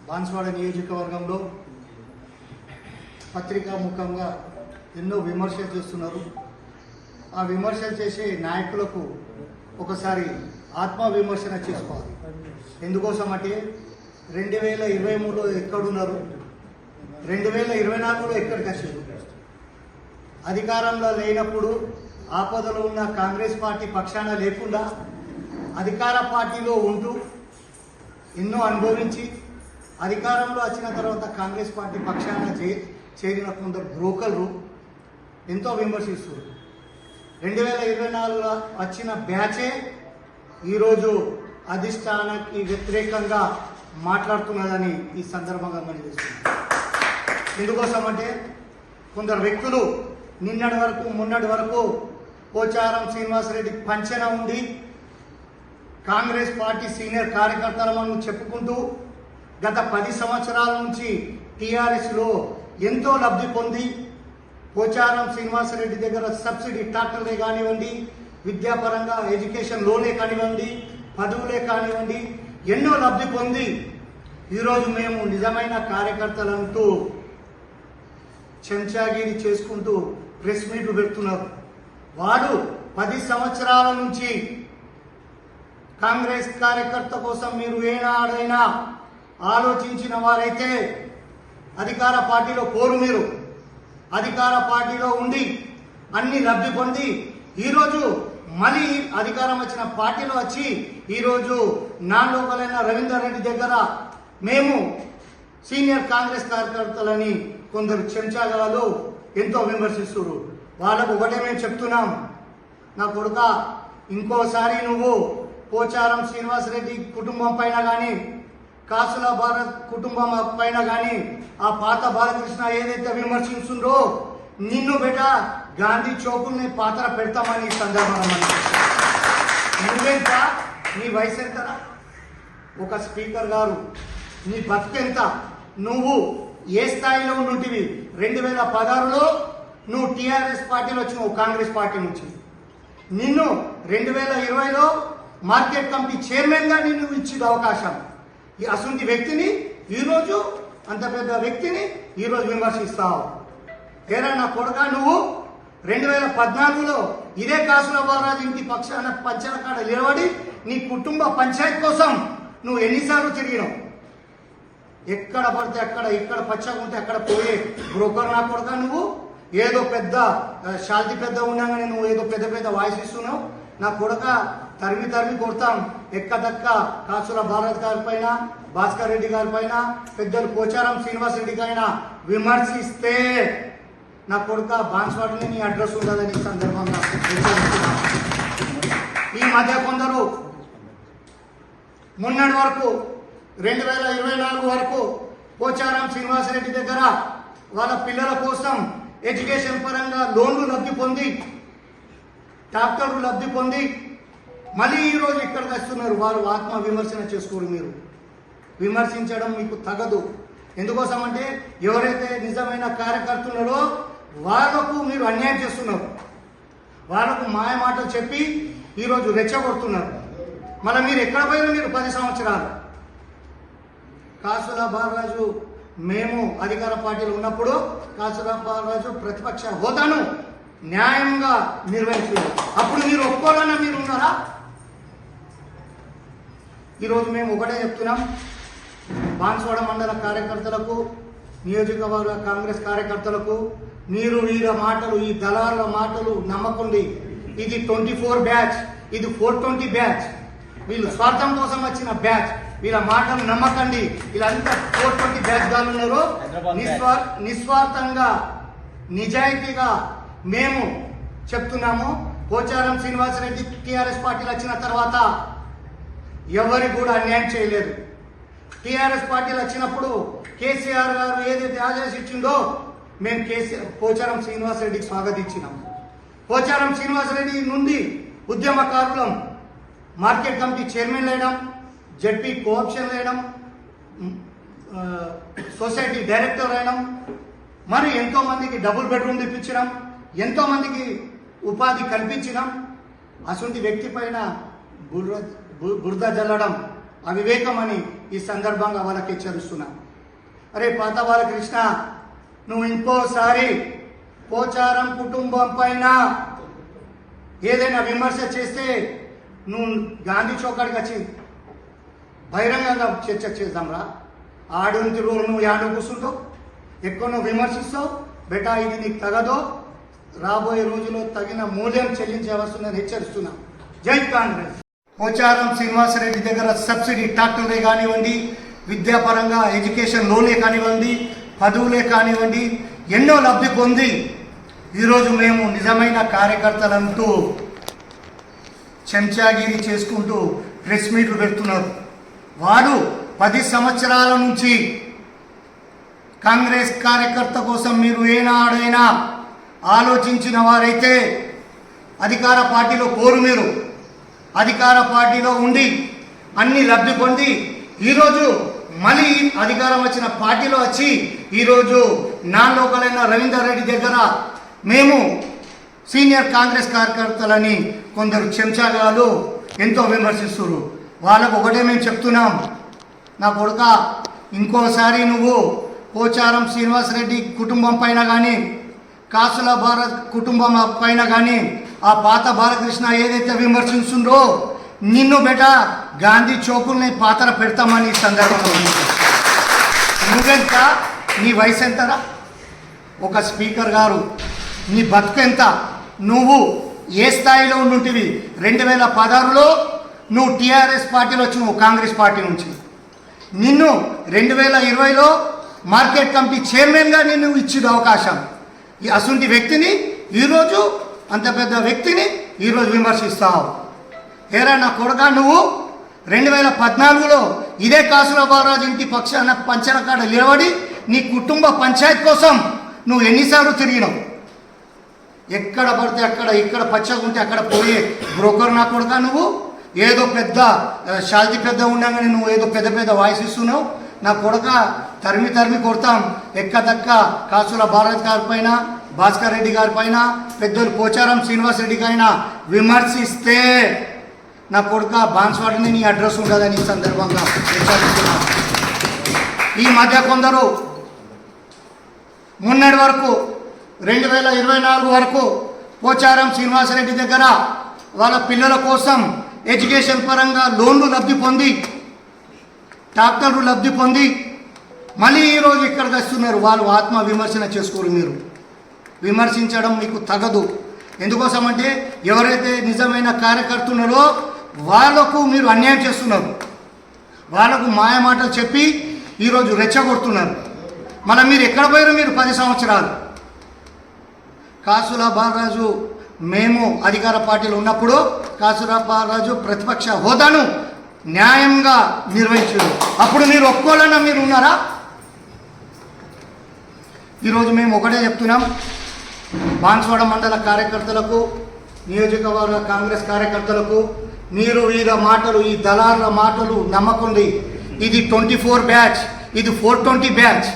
బాన్స్వాడ నియోజకవర్గంలో పత్రికా ముఖంగా ఎన్నో విమర్శలు చేస్తున్నారు. ఆ విమర్శలు చేసే నాయకులకు ఒకసారి ఆత్మవిమర్శన చేసుకోవాలి. ఎందుకోసం అంటే 2023లో ఎక్కడున్నారు, 2024లో ఎక్కడికి వచ్చారు? అధికారంలో లేనప్పుడు ఆపదలో ఉన్న కాంగ్రెస్ పార్టీ పక్షాన లేకుండా అధికార పార్టీలో ఉంటూ ఎన్నో అనుభవించి అధికారంలో వచ్చిన తర్వాత కాంగ్రెస్ పార్టీ పక్షాన చేరిన కొందరు బ్రోకర్లు ఎంతో విమర్శిస్తున్నారు. 2024లో వచ్చిన బ్యాచే ఈరోజు అధిష్టానానికి వ్యతిరేకంగా మాట్లాడుతున్నదని ఈ సందర్భంగా మనం చేస్తున్నాం. ఎందుకోసం అంటే కొందరు వ్యక్తులు మొన్నటి వరకు పోచారం శ్రీనివాసరెడ్డి పంచన ఉండి కాంగ్రెస్ పార్టీ సీనియర్ కార్యకర్తలను చెప్పుకుంటూ గత 10 సంవత్సరాల నుంచి టీఆర్ఎస్లో ఎంతో లబ్ధి పొంది పోచారం శ్రీనివాసరెడ్డి దగ్గర సబ్సిడీ ట్రాక్టర్లే కానివ్వండి, విద్యాపరంగా ఎడ్యుకేషన్ లోనే కానివ్వండి, పదవులే కానివ్వండి, ఎన్నో లబ్ధి పొంది ఈరోజు మేము నిజమైన కార్యకర్తలంటూ చెంచాగిరి చేసుకుంటూ ప్రెస్ మీట్లు పెడుతున్నారు. వాడు 10 సంవత్సరాల నుంచి కాంగ్రెస్ కార్యకర్త కోసం మీరు ఏనాడైనా ఆలోచించిన వారైతే అధికార పార్టీలో కోరు. మీరు అధికార పార్టీలో ఉండి అన్ని లబ్ధి పొంది ఈరోజు మళ్ళీ అధికారం వచ్చిన పార్టీలో వచ్చి ఈరోజు నాలుగోలైన రవీందర్ రెడ్డి దగ్గర మేము సీనియర్ కాంగ్రెస్ కార్యకర్తలని కొందరు చెంచాగాలు ఎంతో విమర్శిస్తున్నారు. వాళ్ళకు ఒకటే మేము చెప్తున్నాం, నా కొడుక ఇంకోసారి నువ్వు పోచారం శ్రీనివాసరెడ్డి కుటుంబం పైన కానీ, కాసుల భారత్ కుటుంబం పైన కానీ, ఆ పాత బాలకృష్ణ ఏదైతే విమర్శిస్తుందో నిన్ను బెట గాంధీ చౌకుల్ని పాత్ర పెడతామని ఈ సందర్భంగా నువ్వెంత, నీ వయసు ఎంత? ఒక స్పీకర్ గారు నీ బతికెంత? నువ్వు ఏ స్థాయిలో ఉంటుంటివి? 2016లో నువ్వు టీఆర్ఎస్ పార్టీలో వచ్చినావు, కాంగ్రెస్ పార్టీ నుంచి. నిన్ను 2020లో మార్కెట్ కమిటీ చైర్మన్గా నిన్ను ఇచ్చిన అవకాశం. ఈ అసంటి వ్యక్తిని ఈరోజు, అంత పెద్ద వ్యక్తిని ఈరోజు విమర్శిస్తావు. ఏరా నా కొడుక, నువ్వు 2014లో ఇదే కాసుల బాలరాజు ఇంటి పక్షాన పంచల కాడ నిలబడి నీ కుటుంబ పంచాయతీ కోసం నువ్వు ఎన్నిసార్లు తిరిగినావు? ఎక్కడ పడితే అక్కడ, ఇక్కడ పచ్చగా ఉంటే అక్కడ పోయే బ్రోకర్ నా కొడుక. నువ్వు ఏదో పెద్ద శాంతి పెద్ద ఉన్నాగానే నువ్వు ఏదో పెద్ద పెద్ద వాయిస్ ఇస్తున్నావు. నా కొడుక తరిమి కొడతాం. ఎక్కదక్క కాసుల భారత్ గారి పైన, భాస్కర్ రెడ్డి గారి పైన, పెద్దలు పోచారం శ్రీనివాస్ రెడ్డి పైన విమర్శిస్తే నా కొడుక బాన్స్వాడని నీ అడ్రస్ ఉండదని సందర్భంగా ఈ మధ్య కొందరు మొన్నటి వరకు 2024 వరకు పోచారం శ్రీనివాసరెడ్డి దగ్గర వాళ్ళ పిల్లల కోసం ఎడ్యుకేషన్ పరంగా లోన్లు లబ్ధి పొంది, ట్రాక్టర్లు లబ్ధి పొంది మళ్ళీ ఈరోజు ఇక్కడికి వస్తున్నారు. వారు ఆత్మ విమర్శన చేసుకోరు. మీరు విమర్శించడం మీకు తగదు. ఎందుకోసం అంటే ఎవరైతే నిజమైన కార్యకర్తలున్నారో వాళ్ళకు మీరు అన్యాయం చేస్తున్నారు. వాళ్ళకు మాయ మాటలు చెప్పి ఈరోజు రెచ్చగొడుతున్నారు. మళ్ళీ మీరు ఎక్కడ పోయినా మీరు 10 సంవత్సరాలు కాసుల బాలరాజు మేము అధికార పార్టీలో ఉన్నప్పుడు కాసుల బాలరాజు ప్రతిపక్ష హోదాను న్యాయంగా నిర్వహించారు. అప్పుడు మీరు ఒప్పుకోవాలన్నా మీరు ఉన్నారా? ఈరోజు మేము ఒకటే చెప్తున్నాం, బాన్స్వాడ మండల కార్యకర్తలకు, నియోజకవర్గ కాంగ్రెస్ కార్యకర్తలకు, మీరు వీళ్ళ మాటలు, ఈ దళారుల మాటలు నమ్మకండి. ఇది 24 బ్యాచ్, ఇది 420 బ్యాచ్. వీళ్ళు స్వార్థం కోసం వచ్చిన బ్యాచ్. వీళ్ళ మాటలు నమ్మకండి. వీళ్ళంతా 420 బ్యాచ్ గారు ఉన్నారు. నిస్వార్థంగా నిజాయితీగా మేము చెప్తున్నాము. పోచారం శ్రీనివాసరెడ్డి టీఆర్ఎస్ పార్టీలు వచ్చిన తర్వాత ఎవరికి కూడా అన్యాయం చేయలేదు. టీఆర్ఎస్ పార్టీలు వచ్చినప్పుడు కేసీఆర్ గారు ఏదైతే ఆదేశించిందో మేము పోచారం శ్రీనివాసరెడ్డికి స్వాగతించినాం. పోచారం శ్రీనివాసరెడ్డి నుండి ఉద్యమకారులం మార్కెట్ కమిటీ చైర్మన్ వేయడం, జడ్పీ కోఆప్షన్ వేయడం, సొసైటీ డైరెక్టర్ వేయడం, మరి ఎంతో మందికి డబుల్ బెడ్రూమ్ తెప్పించడం, ఎంతో మందికి ఉపాధి కల్పించడం. అటువంటి వ్యక్తి పైన బురద జల్లడం అవివేకమని ఈ సందర్భంగా వాళ్ళకి హెచ్చరిస్తున్నా. అరే పాత బాలకృష్ణ, నువ్వు ఇంకోసారి పోచారం కుటుంబం పైన ఏదైనా విమర్శ చేస్తే నువ్వు గాంధీ చౌకాడికి వచ్చి బహిరంగంగా చర్చ చేద్దాంరా. ఆడుంటి రోజు నువ్వు యాడు కూర్చుంటావు, ఎక్కువ నువ్వు విమర్శిస్తావు. బేటా ఇది నీకు తగదో, రాబోయే రోజుల్లో తగిన మూల్యం చెల్లించే వస్తుందని హెచ్చరిస్తున్నా. జై కాంగ్రెస్. పోచారం శ్రీనివాసరెడ్డి దగ్గర సబ్సిడీ ట్రాక్టర్లే కానివ్వండి, విద్యాపరంగా ఎడ్యుకేషన్ లోనే కానివ్వండి, పదవులే కానివ్వండి, ఎన్నో లబ్ధి పొంది ఈరోజు మేము నిజమైన కార్యకర్తలంటూ చెంచాగిరి చేసుకుంటూ ప్రెస్ మీట్లు పెడుతున్నారు. వారు 10 సంవత్సరాల నుంచి కాంగ్రెస్ కార్యకర్త కోసం మీరు ఏనాడైనా ఆలోచించిన వారైతే అధికార పార్టీలో కోరు. మీరు అధికార పార్టీలో ఉండి అన్ని లబ్ధి పొంది ఈరోజు మళ్ళీ అధికారం వచ్చిన పార్టీలో వచ్చి ఈరోజు నాన్ లోకల్ అయిన రవీందర్ రెడ్డి దగ్గర మేము సీనియర్ కాంగ్రెస్ కార్యకర్తలని కొందరు చెంచాగాలు ఎంతో విమర్శిస్తున్నారు. వాళ్ళకు ఒకటే మేము చెప్తున్నాం, నా కొడుక ఇంకోసారి నువ్వు పోచారం శ్రీనివాసరెడ్డి కుటుంబం పైన కానీ, కాసుల భారత్ కుటుంబం పైన కానీ, ఆ పాత బాలకృష్ణ ఏదైతే విమర్శిస్తుందో నిన్ను బెట గాంధీ చౌకుల్ని పాత్ర పెడతామని సందర్భంగా. నువ్వెంత, నీ వయసు ఎంతరా? ఒక స్పీకర్ గారు, నీ బతుకు ఎంత? నువ్వు ఏ స్థాయిలో ఉండుంటివి? 2016లో నువ్వు టీఆర్ఎస్ పార్టీలో వచ్చినావు, కాంగ్రెస్ పార్టీ నుంచి. నిన్ను 2020లో మార్కెట్ కమిటీ చైర్మన్గా నిన్ను ఇచ్చిన అవకాశం. ఈ అసుంటి వ్యక్తిని ఈరోజు, అంత పెద్ద వ్యక్తిని ఈరోజు విమర్శిస్తావు. ఏరా నా కొడుక, నువ్వు 2014లో ఇదే కాసుల బాలరాజు ఇంటి పక్షాన పంచన కాడ నిలబడి నీ కుటుంబ పంచాయతీ కోసం నువ్వు ఎన్నిసార్లు తిరిగినావు? ఎక్కడ పడితే అక్కడ, ఇక్కడ పచ్చగా ఉంటే అక్కడ పోయే బ్రోకర్ నా కొడుక నువ్వు. ఏదో పెద్ద శాల్తీ పెద్ద ఉండగానే నువ్వు ఏదో పెద్ద పెద్ద వాయిస్ ఇస్తున్నావు. నా కొడుక తరిమి కొడతాం. ఎక్కదక్క కాసుల బాలరాజు గారి పైన, భాస్కర్ రెడ్డి గారి పైన, పెద్దలు పోచారం శ్రీనివాసరెడ్డి గారిన విమర్శిస్తే నా కొడుక బాన్స్వాడిని నీ అడ్రస్ ఉండదని ఈ సందర్భంగా హెచ్చరిస్తున్నాను. ఈ మధ్య కొందరు మొన్నటి వరకు 2024 వరకు పోచారం శ్రీనివాసరెడ్డి దగ్గర వాళ్ళ పిల్లల కోసం ఎడ్యుకేషన్ పరంగా లోన్లు లబ్ధి పొంది, ట్రాక్టర్లు లబ్ధి పొంది మళ్ళీ ఈరోజు ఇక్కడికి వస్తున్నారు. వాళ్ళు ఆత్మ విమర్శన చేసుకోరు. మీరు విమర్శించడం మీకు తగదు. ఎందుకోసం అంటే ఎవరైతే నిజమైన కార్యకర్త ఉన్నారో వాళ్ళకు మీరు అన్యాయం చేస్తున్నారు. వాళ్ళకు మాయ మాటలు చెప్పి ఈరోజు రెచ్చగొడుతున్నారు. మళ్ళీ మీరు ఎక్కడ పోయారు? మీరు 10 సంవత్సరాలు. కాసుల బాలరాజు మేము అధికార పార్టీలో ఉన్నప్పుడు కాసుల బాలరాజు ప్రతిపక్ష హోదాను న్యాయంగా నిర్వహించారు. అప్పుడు మీరు ఒప్పుకోవాలన్నా మీరు ఉన్నారా? ఈరోజు మేము ఒకటే చెప్తున్నాం, బాన్స్వాడ మండల కార్యకర్తలకు, నియోజకవర్గ కాంగ్రెస్ కార్యకర్తలకు, మీరు వీళ్ళ మాటలు, ఈ దళారుల మాటలు నమ్మకండి. ఇది 24 బ్యాచ్, ఇది 420 బ్యాచ్.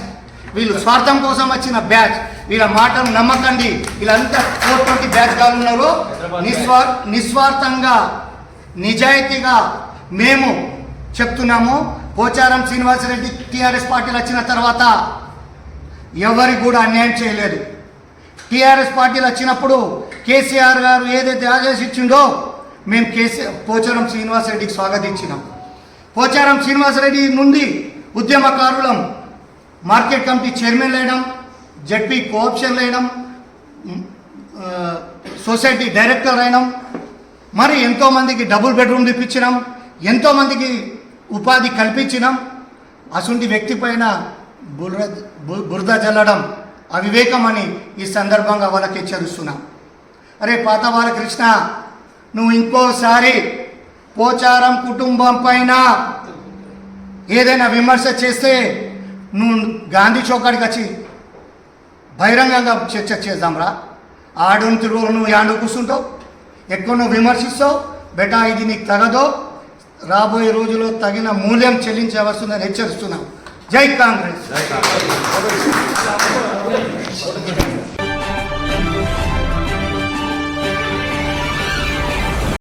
వీళ్ళు స్వార్థం కోసం వచ్చిన బ్యాచ్. వీళ్ళ మాటలు నమ్మకండి. వీళ్ళంతా 420 బ్యాచ్ గారు ఉన్నారు. నిస్వార్థంగా నిజాయితీగా మేము చెప్తున్నాము. పోచారం శ్రీనివాసరెడ్డి టీఆర్ఎస్ పార్టీలు వచ్చిన తర్వాత ఎవరికి కూడా అన్యాయం చేయలేదు. టీఆర్ఎస్ పార్టీలు వచ్చినప్పుడు కేసీఆర్ గారు ఏదైతే ఆదేశించిండో మేము పోచారం శ్రీనివాసరెడ్డికి స్వాగతించినాం. పోచారం శ్రీనివాసరెడ్డి నుండి ఉద్యమకారులం మార్కెట్ కమిటీ చైర్మన్ వేయడం, జడ్పీ కోఆప్షన్ వేయడం, సొసైటీ డైరెక్టర్ అయినాం. మరి ఎంతోమందికి డబుల్ బెడ్రూమ్ తెప్పించినాం, ఎంతోమందికి ఉపాధి కల్పించినాం. అసుంటి వ్యక్తి పైన బురద జల్లడం అవివేకం అని ఈ సందర్భంగా వాళ్ళకి హెచ్చరిస్తున్నాం. అరే పాత బాలకృష్ణ, నువ్వు ఇంకోసారి పోచారం కుటుంబం పైన ఏదైనా విమర్శ చేస్తే నువ్వు గాంధీ చౌకాడికి వచ్చి బహిరంగంగా చర్చ చేద్దాంరా. ఆడుంటి రోజు నువ్వు యాడు కూర్చుంటావు, ఎక్కువ నువ్వు విమర్శిస్తావు. బేటా ఇది నీకు తగదో, రాబోయే రోజుల్లో తగిన మూల్యం చెల్లించే వస్తుందని హెచ్చరిస్తున్నాం. జై కాంగ్రెస్.